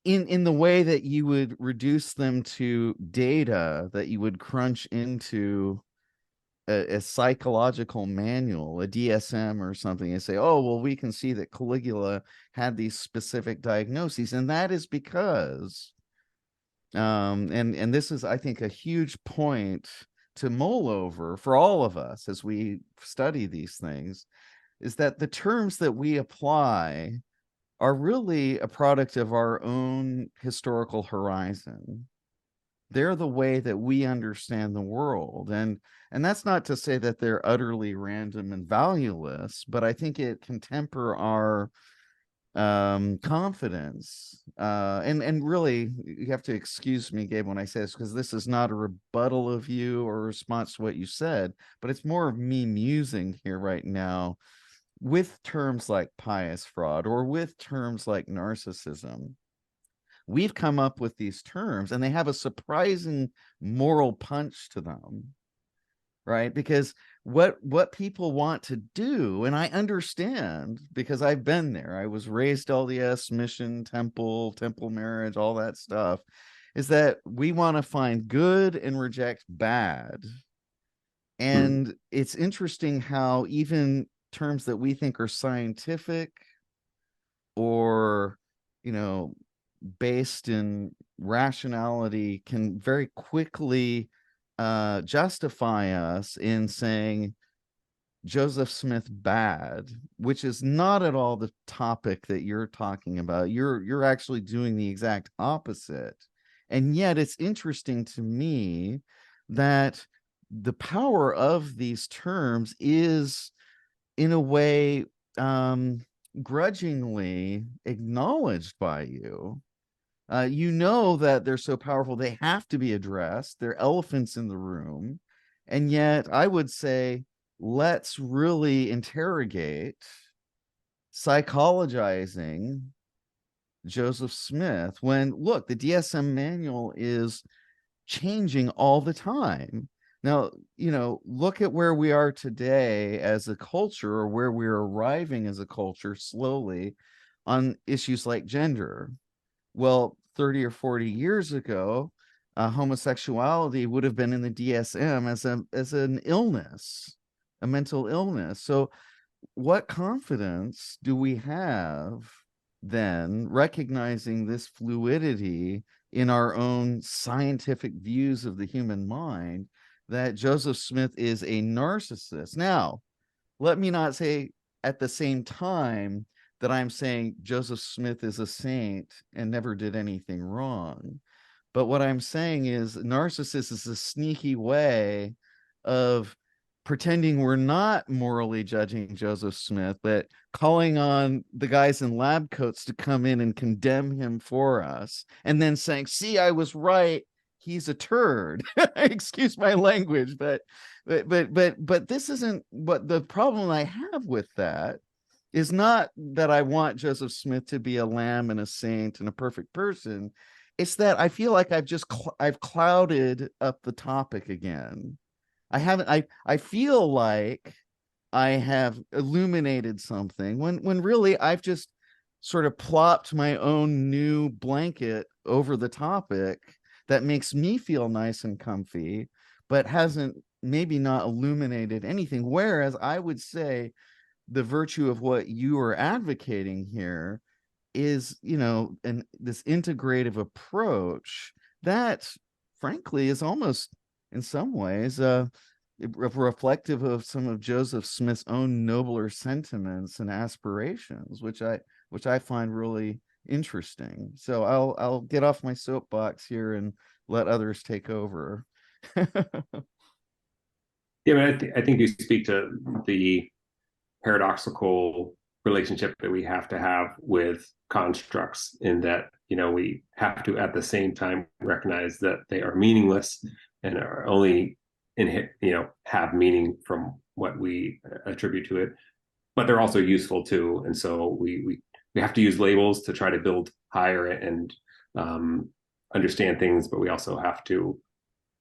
in the way that you would reduce them to data that you would crunch into a psychological manual, a DSM or something, and say, oh, well, we can see that Caligula had these specific diagnoses. And that is because, and this is, I think, a huge point to mull over for all of us as we study these things, is that the terms that we apply are really a product of our own historical horizon. They're the way that we understand the world. And that's not to say that they're utterly random and valueless, but I think it can temper our confidence. And really, you have to excuse me, Gabe, when I say this, because this is not a rebuttal of you or a response to what you said, but it's more of me musing here right now with terms like pious fraud or with terms like narcissism. We've come up with these terms, and they have a surprising moral punch to them, right? Because what people want to do, and I understand because I've been there. I was raised LDS, mission, temple marriage, all that stuff, is that we want to find good and reject bad. And it's interesting how even terms that we think are scientific or, based in rationality can very quickly justify us in saying Joseph Smith bad, which is not at all the topic that you're talking about. You're actually doing the exact opposite. And yet it's interesting to me that the power of these terms is, in a way, grudgingly acknowledged by you. That they're so powerful, they have to be addressed. They're elephants in the room. And yet I would say, let's really interrogate psychologizing Joseph Smith, when, look, the DSM manual is changing all the time. Now, look at where we are today as a culture, or where we're arriving as a culture slowly on issues like gender. Well, 30 or 40 years ago, homosexuality would have been in the DSM as an illness, a mental illness. So what confidence do we have then, recognizing this fluidity in our own scientific views of the human mind, that Joseph Smith is a narcissist? Now, let me not say at the same time that I'm saying Joseph Smith is a saint and never did anything wrong. But what I'm saying is narcissist is a sneaky way of pretending we're not morally judging Joseph Smith, but calling on the guys in lab coats to come in and condemn him for us, and then saying, see, I was right, he's a turd. Excuse my language, but this isn't what the problem I have with that is. Not that I want Joseph Smith to be a lamb and a saint and a perfect person. It's that I feel like I've clouded up the topic again. I feel like I have illuminated something, when really I've just sort of plopped my own new blanket over the topic that makes me feel nice and comfy, but hasn't maybe not illuminated anything. Whereas I would say the virtue of what you are advocating here is, this integrative approach that frankly is almost in some ways reflective of some of Joseph Smith's own nobler sentiments and aspirations, which I find really interesting. So I'll get off my soapbox here and let others take over. Yeah, but I think you speak to the paradoxical relationship that we have to have with constructs, in that we have to at the same time recognize that they are meaningless and are only have meaning from what we attribute to it, but they're also useful too. And so we have to use labels to try to build higher and understand things, but we also have to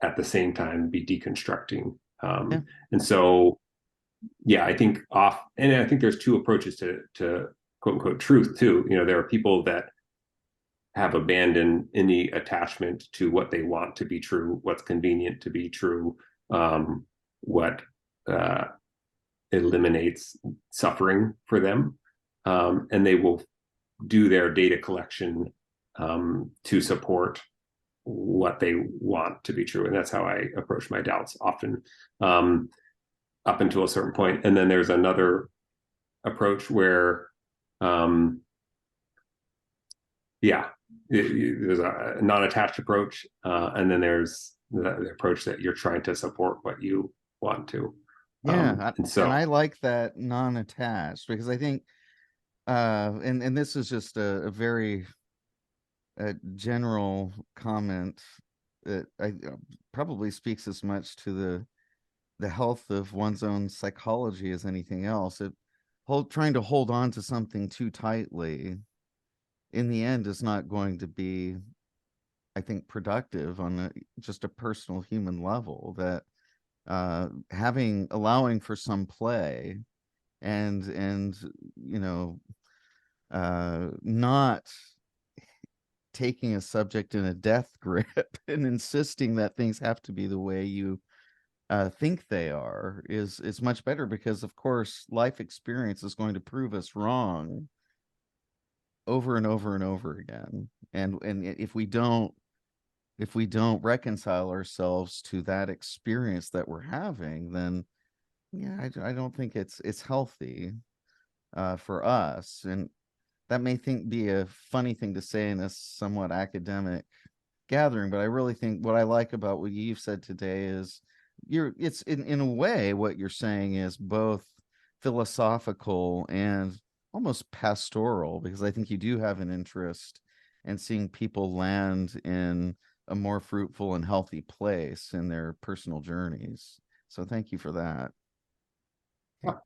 at the same time be deconstructing. Yeah. And so, yeah, I think there's two approaches to quote unquote truth too. There are people that have abandoned any attachment to what they want to be true, what's convenient to be true, what eliminates suffering for them, and they will do their data collection to support what they want to be true. And that's how I approach my doubts often, up until a certain point. And then there's another approach where there's a non-attached approach, and then there's the approach that you're trying to support what you want to. And I like that non-attached, because I think and this is just a very general comment that I probably speaks as much to the health of one's own psychology as anything else. Trying to hold on to something too tightly in the end is not going to be, I think, productive on just a personal human level. That allowing for some play and not taking a subject in a death grip and insisting that things have to be the way you think they are is much better, because of course life experience is going to prove us wrong over and over and over again, and if we don't reconcile ourselves to that experience that we're having, then I don't think it's healthy for us. And that may be a funny thing to say in a somewhat academic gathering, but I really think what I like about what you've said today is it's in a way what you're saying is both philosophical and almost pastoral, because I think you do have an interest in seeing people land in a more fruitful and healthy place in their personal journeys. So thank you for that. Yeah.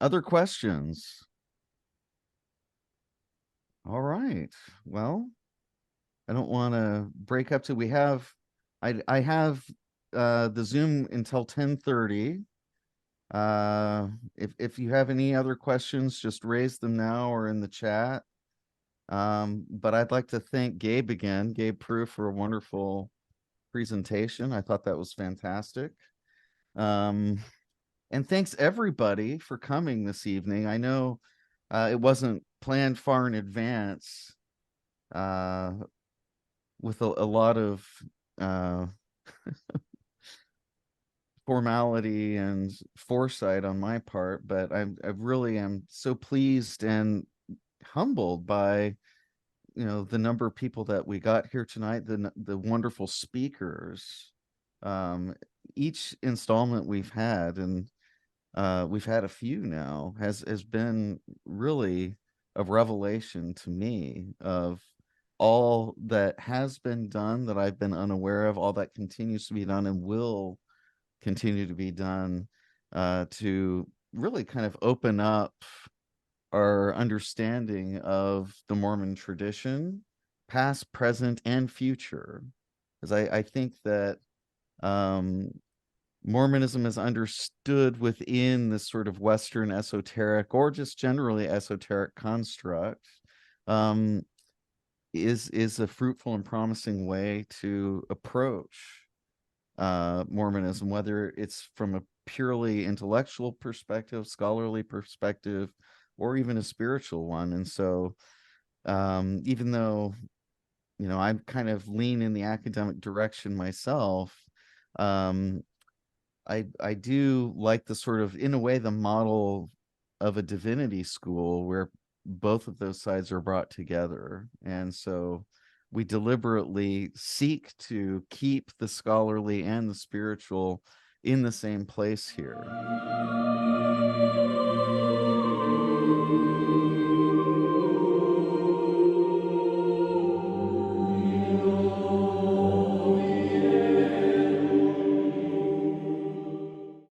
Other questions? All right. Well, I don't want to break up till I have the Zoom until 10:30. If you have any other questions, just raise them now or in the chat. But I'd like to thank Gabe again, Gabe Proof, for a wonderful presentation. I thought that was fantastic. And thanks everybody for coming this evening. I know it wasn't planned far in advance, with a lot of formality and foresight on my part, but I really am so pleased and humbled by the number of people that we got here tonight, the wonderful speakers. Each installment we've had, and we've had a few now, has been really a revelation to me of all that has been done that I've been unaware of, all that continues to be done and will continue to be done, to really kind of open up our understanding of the Mormon tradition, past, present, and future. Because I think that Mormonism is understood within this sort of Western esoteric or just generally esoteric construct is a fruitful and promising way to approach Mormonism, whether it's from a purely intellectual perspective, scholarly perspective, or even a spiritual one. And so even though, you know, I kind of lean in the academic direction myself, I do like the sort of, in a way, the model of a divinity school where both of those sides are brought together. And so we deliberately seek to keep the scholarly and the spiritual in the same place here.